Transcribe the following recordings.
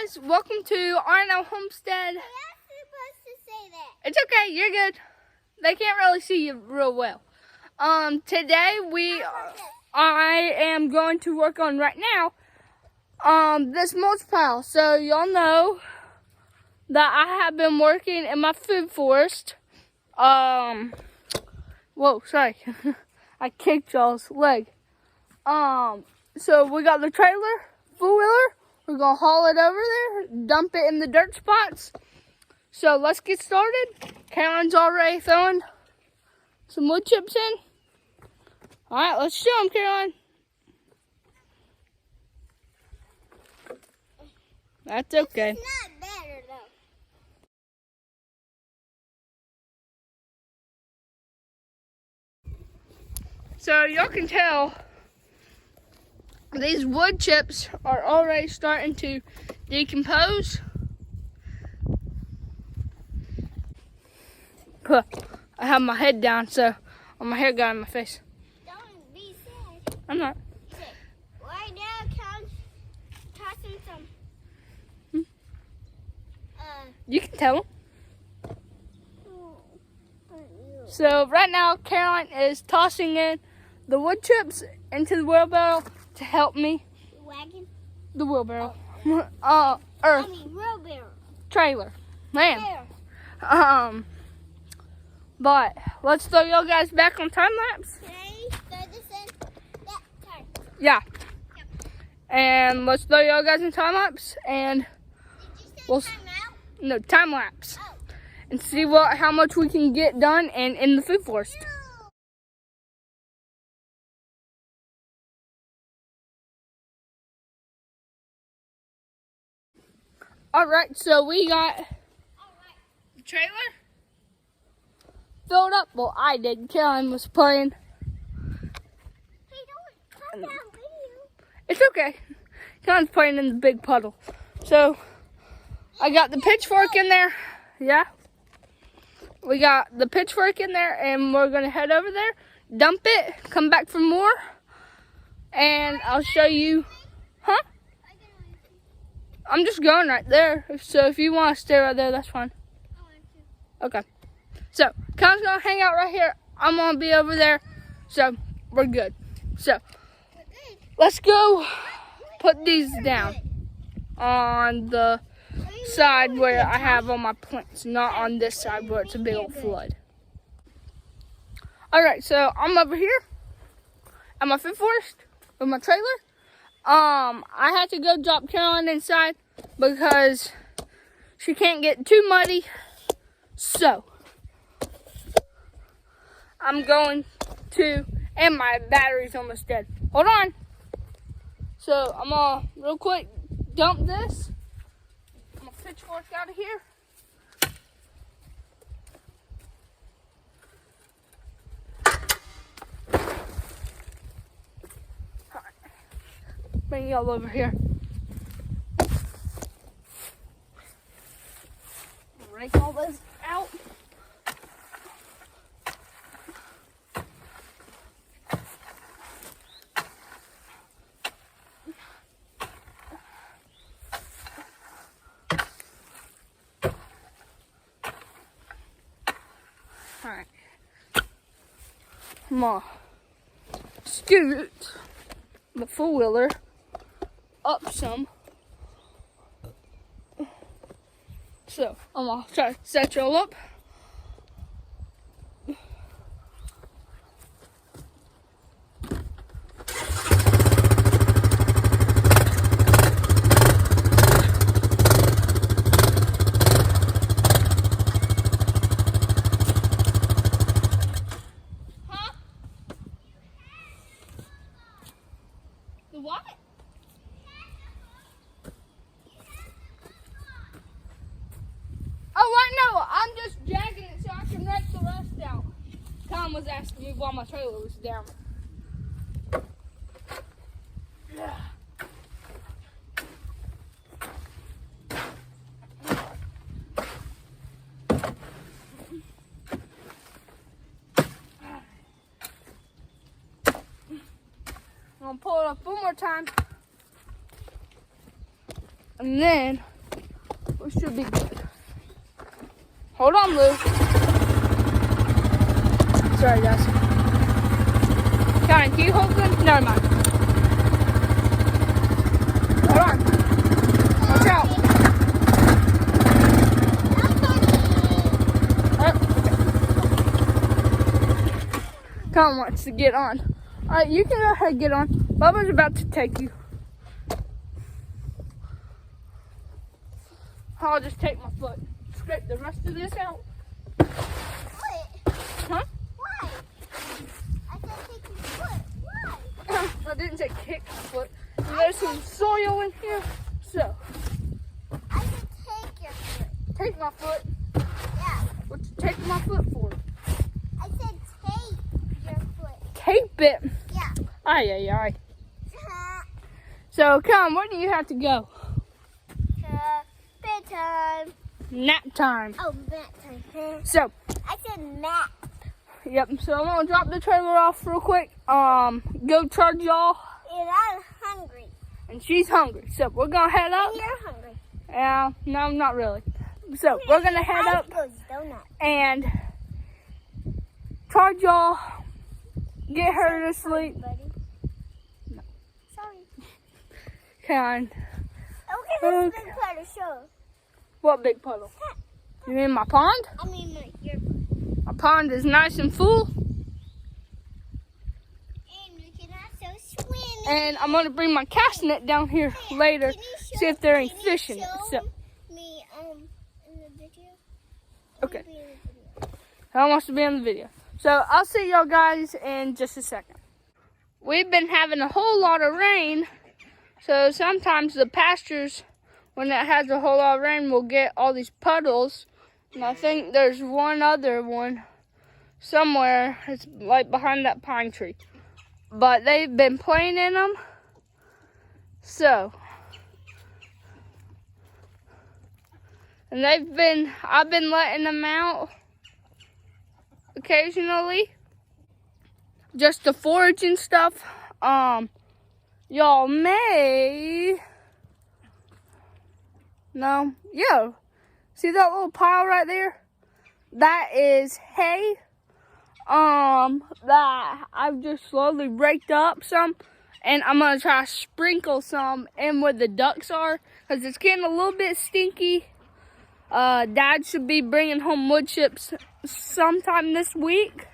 guys, welcome to R&L Homestead. You're not supposed to say that. It's okay, you're good. They can't really see you real well. Today I am going to work on right now this mulch pile. So y'all know that I have been working in my food forest. Whoa, sorry. I kicked y'all's leg. So we got the trailer, four-wheeler. We're going to haul it over there, dump it in the dirt spots. So let's get started. Caroline's already throwing some wood chips in. All right, let's show them, Caroline. That's okay. It's not better, though. So y'all can tell these wood chips are already starting to decompose. Huh. I have my head down, so my hair got in my face. Don't be sad. I'm not. Right now, tossing some. You can tell them. So right now, Caroline is tossing in the wood chips into the wheelbarrow to help me. Wagon? The wheelbarrow. Wheelbarrow. Trailer. Man. There. But let's throw y'all guys back on time lapse. Okay, throw this in. That time. Yeah. And let's throw y'all guys in time lapse and Did you say we'll time out? no time lapse Oh. and see how much we can get done and in the food forest. All right, so we got the trailer filled up. Well, I did. Caroline was playing. Hey, don't cut that video. It's okay. Caroline's playing in the big puddle. So I got the pitchfork in there. Yeah. We got the pitchfork in there, and we're going to head over there, dump it, come back for more, and I'll show you. Huh? I'm just going right there. So if you want to stay right there, that's fine. Okay. So Caroline's going to hang out right here. I'm going to be over there. So we're good. So let's go put these down on the side where I have all my plants, not on this side where it's a big old flood. All right, so I'm over here at my food forest with my trailer. I had to go drop Caroline inside because she can't get too muddy. So I'm going to, and my battery's almost dead. Hold on. So I'm gonna real quick dump this. I'm gonna pitchfork out of here. Bring y'all over here. Rake all this out. Alright. I'm gonna scoot the four-wheeler up some. So I'm gonna try to set y'all up. Huh? The what? Oh, I know. I'm just dragging it so I can rake the rest out. Tom was asking me why my trailer was down. I'm gonna pull it up one more time. And then we should be good. Hold on, Lou. Sorry, guys. Can you hold them? Never mind. Hold on. Watch out. Tom wants to get on. Alright, you can go ahead and get on. Bubba's about to take you. I'll just take my foot. Scrape the rest of this out. What? Huh? Why? I said take your foot. Why? I didn't say kick my foot. There's some soil in here. So, I said take your foot. take my foot. Yeah. What you taking my foot for? I said take your foot. Tape it. Yeah. Aye, aye, aye. So, come, where do you have to go? Bedtime. Nap time. Oh, nap time. So, I said nap. yep, so I'm gonna drop the trailer off real quick. Go charge y'all. And I'm hungry. And she's hungry. So, we're gonna head up. And you're hungry. No, not really. So, we're gonna head up Donut. and charge y'all. Get her to sleep. Buddy. No. Sorry. Kind. Okay, this big part of show. What big puddle? You mean my pond? I mean, your. My pond is nice and full. And we can also swim. And I'm going to bring my cast net down here later. See if there ain't fish in it. So, Me, in the video. okay. Be in the video. I wants to be in the video. So, I'll see y'all guys in just a second. We've been having a whole lot of rain. So, sometimes the pastures, when it has a whole lot of rain, will get all these puddles. And I think there's one other one somewhere. It's like behind that pine tree. But they've been playing in them. So. And I've been letting them out occasionally. Just to forage and stuff. Y'all may. No. Yeah. See that little pile right there? That is hay. That I've just slowly raked up some. And I'm going to try to sprinkle some in where the ducks are. Because it's getting a little bit stinky. Dad should be bringing home wood chips sometime this week.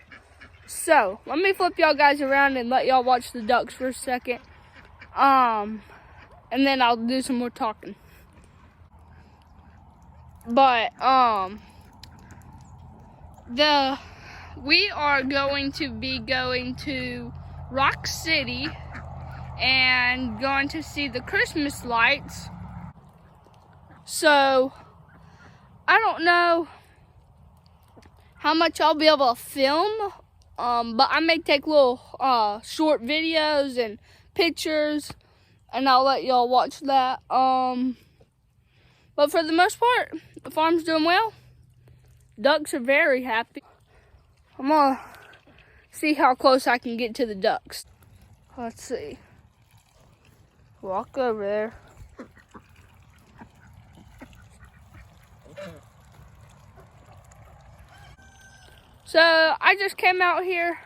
So, let me flip y'all guys around and let y'all watch the ducks for a second. And then I'll do some more talking. But, we are going to be going to Rock City and going to see the Christmas lights. So, I don't know how much I'll be able to film, but I may take little short videos and pictures, and I'll let y'all watch that. But for the most part, the farm's doing well. Ducks are very happy. I'm gonna see how close I can get to the ducks. Let's see. Walk over there. So I just came out here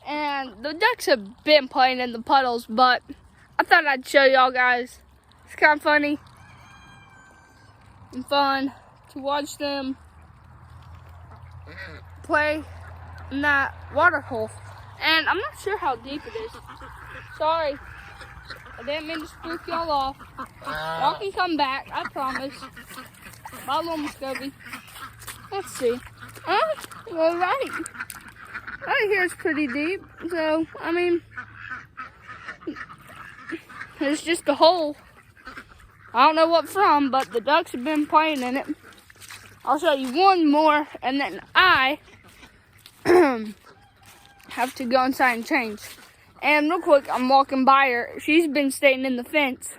and the ducks have been playing in the puddles, but I thought I'd show y'all guys. It's kind of funny and fun to watch them play in that water hole. And I'm not sure how deep it is. Sorry. I didn't mean to spook y'all off. Y'all can come back, I promise. Bye, little Muscovy. Let's see. All right. Right here is pretty deep. So, I mean, it's just a hole. I don't know what from, but the ducks have been playing in it. I'll show you one more, and then I have to go inside and change. And real quick, I'm walking by her. She's been staying in the fence.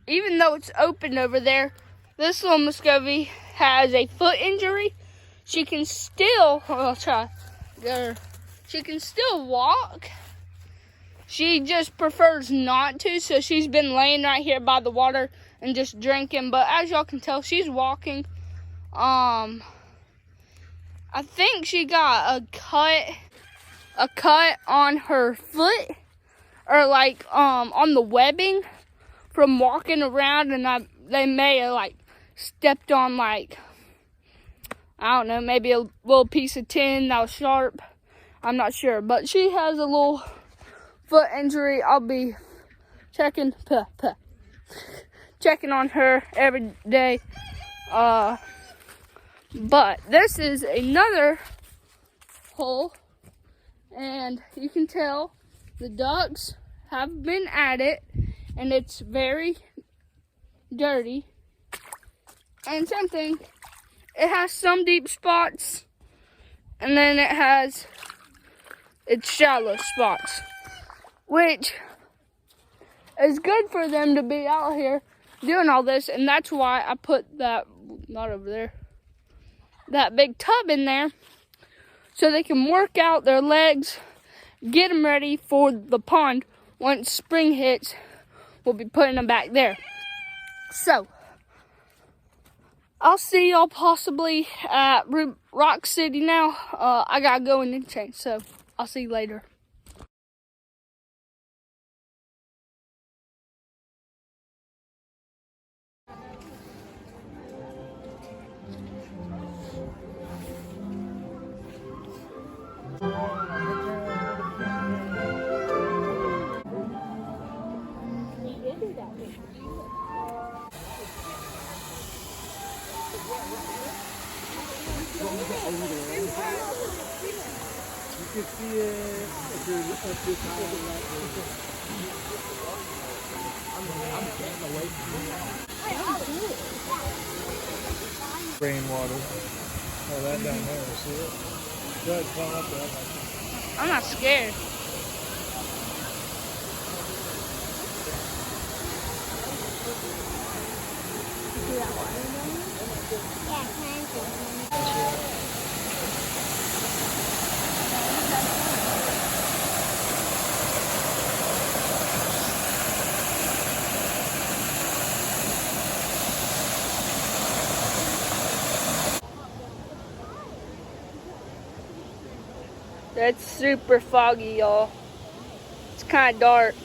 Even though it's open over there, this little Muscovy has a foot injury. She can still, I'll try to get her. She can still walk. She just prefers not to, so she's been laying right here by the water and just drinking. But as y'all can tell, she's walking. I think she got a cut on her foot, or like on the webbing from walking around, and they may have like stepped on like, I don't know, maybe a little piece of tin that was sharp. I'm not sure, but she has a little foot injury. I'll be checking on her every day. But this is another hole, and you can tell the ducks have been at it, and it's very dirty. And same thing, it has some deep spots, and then it has its shallow spots, which is good for them to be out here doing all this. And that's why I put that, not over there, that big tub in there, so they can work out their legs, get them ready for the pond. Once spring hits, we'll be putting them back there. So I'll see y'all possibly at Rock City now. I gotta go and change, so I'll see you later. You can see it if you're up this high right there. I'm getting away from it. Rainwater. Oh, that down there, see it? Go ahead, climb up there. I'm not scared. It's super foggy, y'all. It's kind of dark.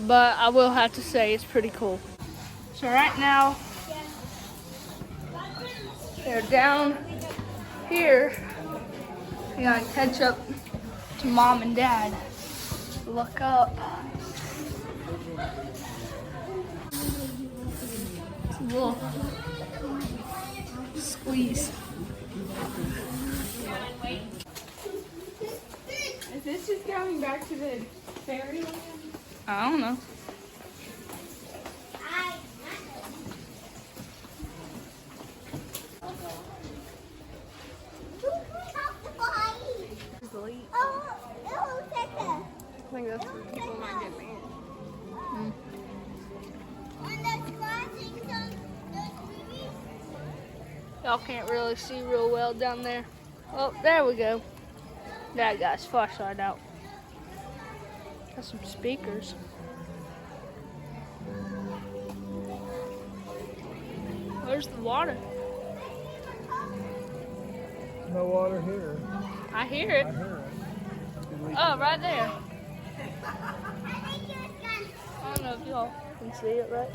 But I will have to say it's pretty cool. So right now, they're down here. We gotta catch up to Mom and Dad. Look up. It's a little squeeze. Is this just going back to the fairyland? I don't know. I think that's where people might get mad. Y'all can't really see real well down there. Oh, there we go. That guy's flashlight out. Got some speakers. Where's the water? No water here. I hear it. I hear it. Oh, right there. I don't know if y'all can see it right.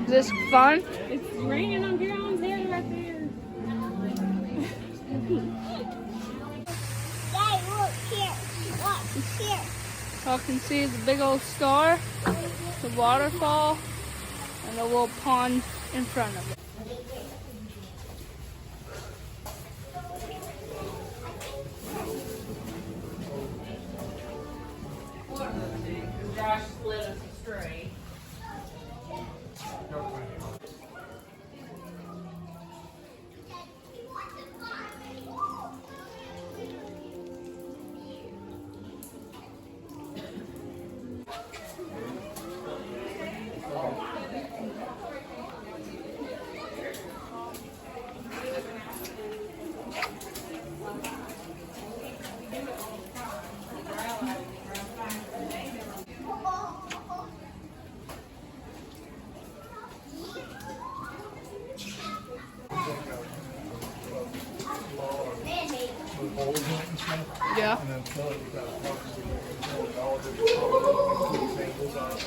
Is this fun? It's raining on Carolyn's head right there. Dad, look here. Look here. Y'all can see the big old star, the waterfall, and the little pond in front of it. Josh led us astray. Yeah. And then fill it with that epoxy. Fill it with all different colors, angles on it.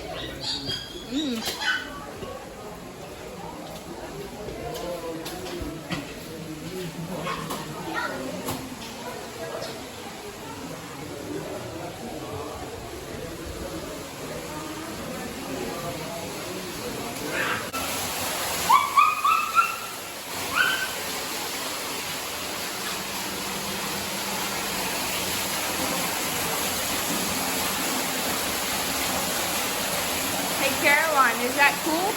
Hey Caroline, is that cool?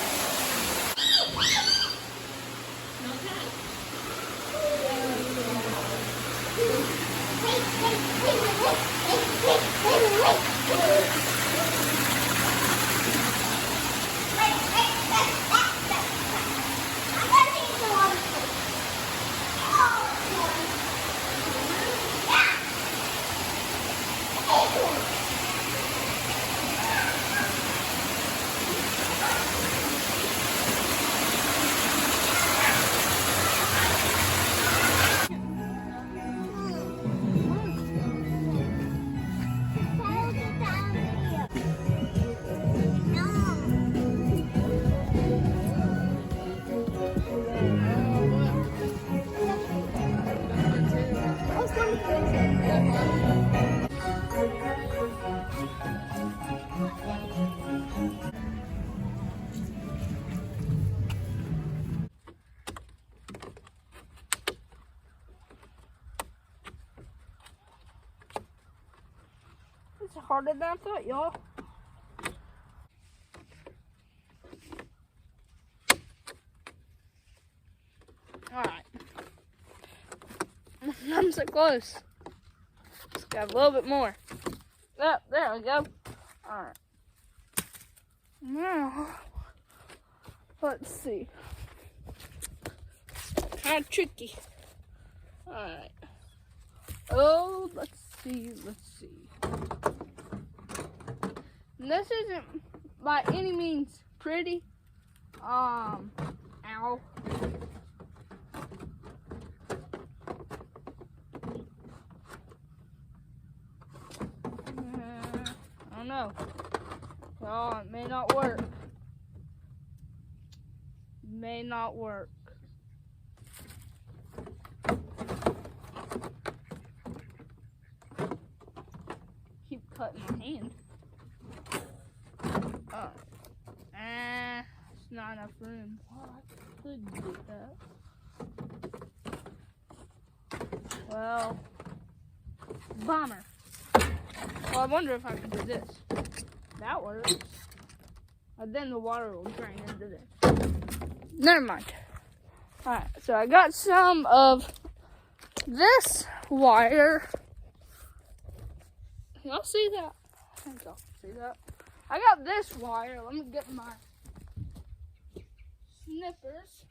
It's harder than I thought, y'all. Alright. I'm so close. Just got a little bit more. Oh, there we go. Alright. Now, let's see. Kind of tricky. Alright. Oh, let's see. And this isn't by any means pretty. Ow. I don't know. Oh, it may not work. May not work. Keep cutting my hand. It's not enough room. Oh, I could do that. Well, bummer. Well, I wonder if I can do this. That works. But then the water will drain into this. Never mind. Alright, so I got some of this wire. Y'all see that? I think y'all see that. I got this wire. Let me get my snippers.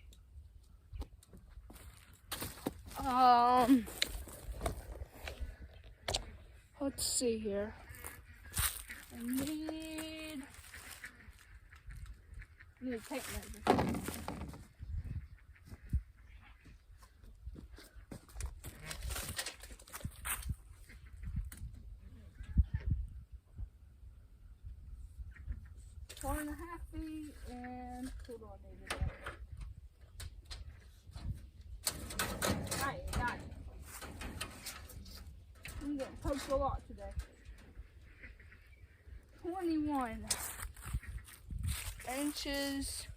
Let's see here. I need a tape measure. Four and a half feet, and hold on, David. Got it. I'm getting poked a lot today. 21 inches.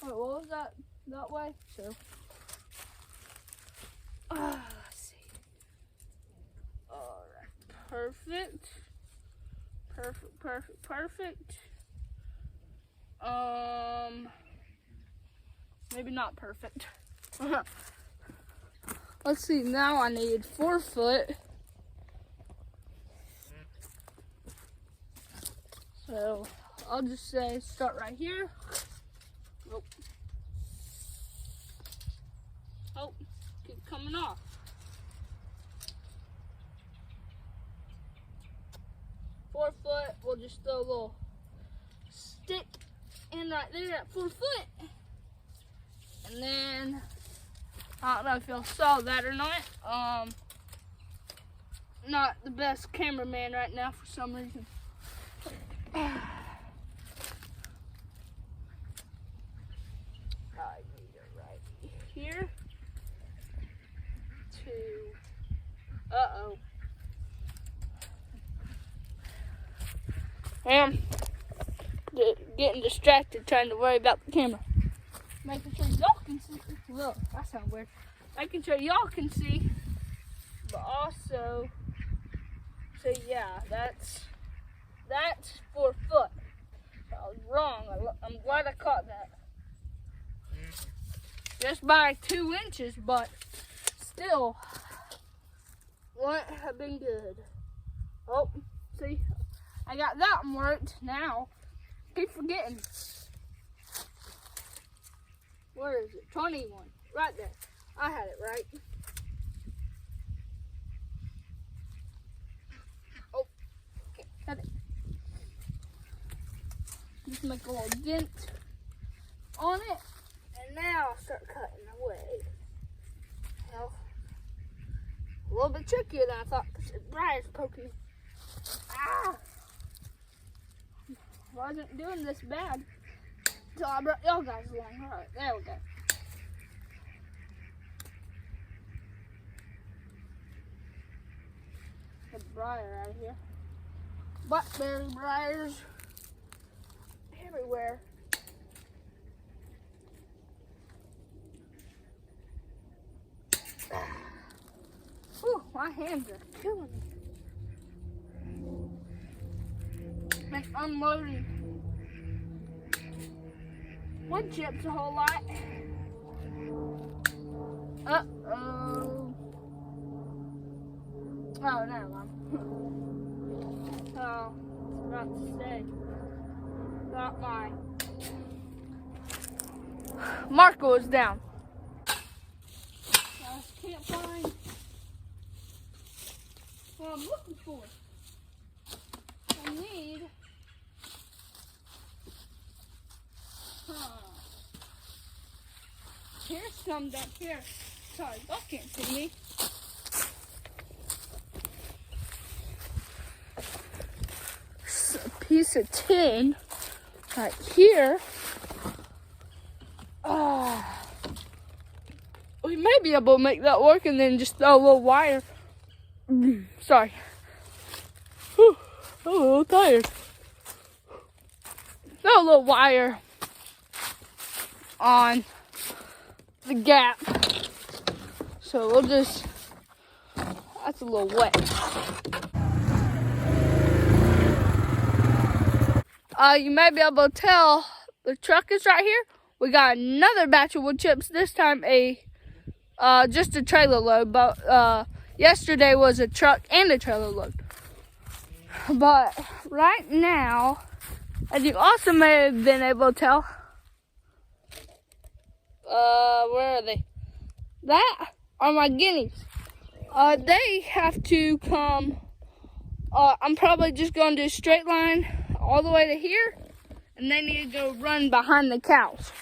Wait, what was that way? So, let's see. All right, perfect. Maybe not perfect. Let's see, now I need 4 foot. So I'll just say start right here. Nope. Oh, keep coming off. 4 foot, we'll just throw a little stick in right there at 4 foot. And then, I don't know if y'all saw that or not. not the best cameraman right now for some reason. I need it right here. Uh-oh. I'm getting distracted trying to worry about the camera. Making sure y'all can see. Look, that sounds weird. Making sure y'all can see. But also, so yeah, that's 4 foot. I was wrong. I'm glad I caught that. Just by 2 inches, but still wouldn't have been good. Oh, see, I got that one worked now. Keep forgetting. Where is it? 21. Right there. I had it right. Oh, okay, got it. Just make a little dent on it. And now I'll start cutting away. Well, a little bit trickier than I thought because the briar's poking. Ah! Wasn't doing this bad until I brought y'all guys along. Alright, there we go. Get the briar out of here. Blackberry briars everywhere. Ooh, my hands are killing me. Been unloading wood chips a whole lot. Uh-oh. Oh, never mind. Oh, I was about to say. Got my marker was down. I just can't find what I'm looking for. I need here's some down here. Sorry, y'all can't see me. It's a piece of tin right here. We may be able to make that work and then just throw a little wire. Sorry. Whew, I'm a little tired. Throw a little wire on the gap. So we'll just, that's a little wet. You may be able to tell the truck is right here. We got another batch of wood chips, this time just a trailer load, but yesterday was a truck and a trailer load. But right now, as you also may have been able to tell, where are they? That are my guineas. They have to come, I'm probably just going to do a straight line all the way to here, and they need to go run behind the cows.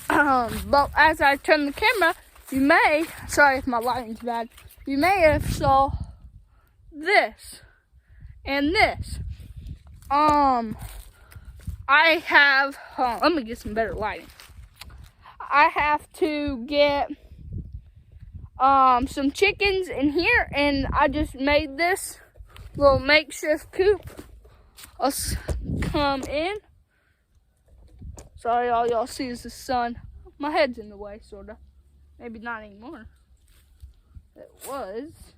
But as I turn the camera, you may, sorry if my lighting's bad, you may have saw this and this. I have, let me get some better lighting. I have to get some chickens in here, and I just made this little makeshift coop. Let's come in. Sorry, all y'all see is the sun. My head's in the way, sorta. Maybe not anymore. It was.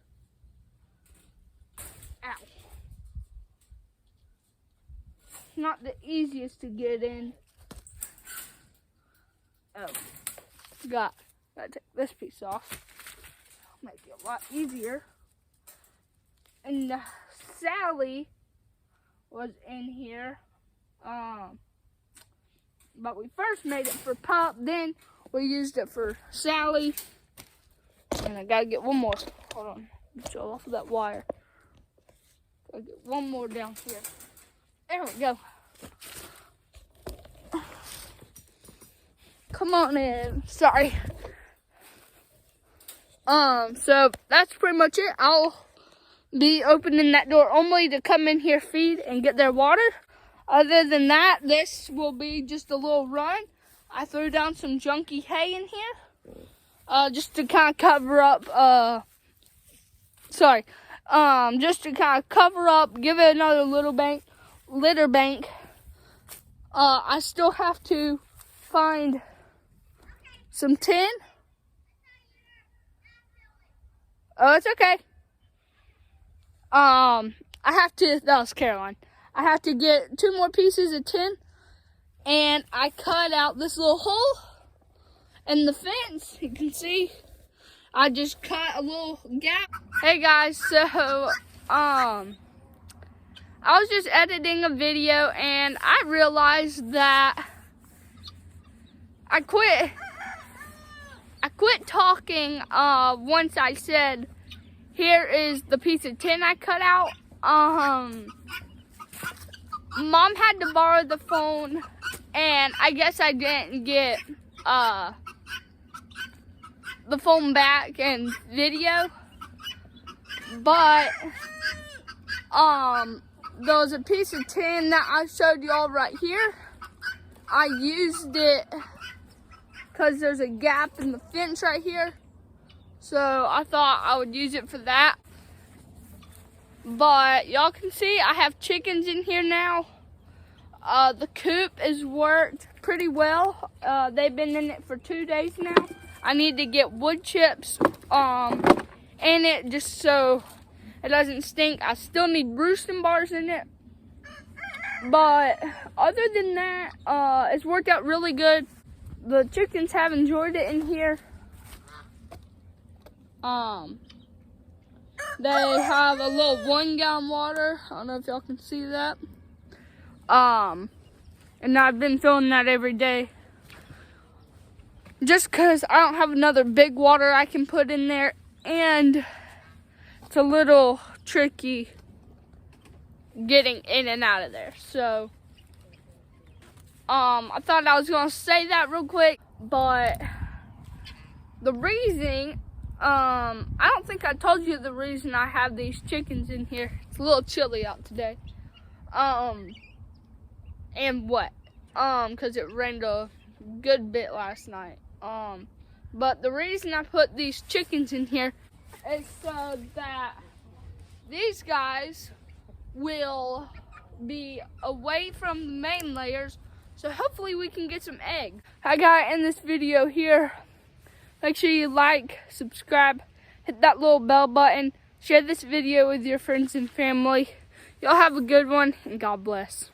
Ow. Not the easiest to get in. Oh. Gotta take this piece off. Make it a lot easier. And Sally was in here. But we first made it for Pop, then we used it for Sally. And I gotta get one more. Hold on. Show off of that wire. Gotta get one more down here. There we go. Come on in. Sorry. So that's pretty much it. I'll be opening that door only to come in here, feed, and get their water. Other than that, this will be just a little run. I threw down some junky hay in here just to kind of cover up, just to kind of cover up, give it another litter bank. I still have to find some tin. Oh, it's okay. That was Caroline. I have to get 2 more pieces of tin, and I cut out this little hole in the fence. You can see I just cut a little gap. Hey guys, so I was just editing a video and I realized that I quit talking once I said, here is the piece of tin I cut out. Mom had to borrow the phone, and I guess I didn't get the phone back and video. But there was a piece of tin that I showed y'all right here. I used it because there's a gap in the fence right here. So I thought I would use it for that. But y'all can see I have chickens in here now. The coop is worked pretty well. They've been in it for 2 days now. I need to get wood chips in it just so it doesn't stink. I still need roosting bars in it. But other than that, it's worked out really good. The chickens have enjoyed it in here. They have a little 1-gallon water. I don't know if y'all can see that. And I've been filling that every day. Just because I don't have another big water I can put in there. And it's a little tricky getting in and out of there. So, I thought I was going to say that real quick. But the reason, I don't think I told you the reason I have these chickens in here. It's a little chilly out today. And wet. Because it rained a good bit last night. But the reason I put these chickens in here is so that these guys will be away from the main layers. So hopefully we can get some eggs. I got in this video here. Make sure you like, subscribe, hit that little bell button, share this video with your friends and family. Y'all have a good one, and God bless.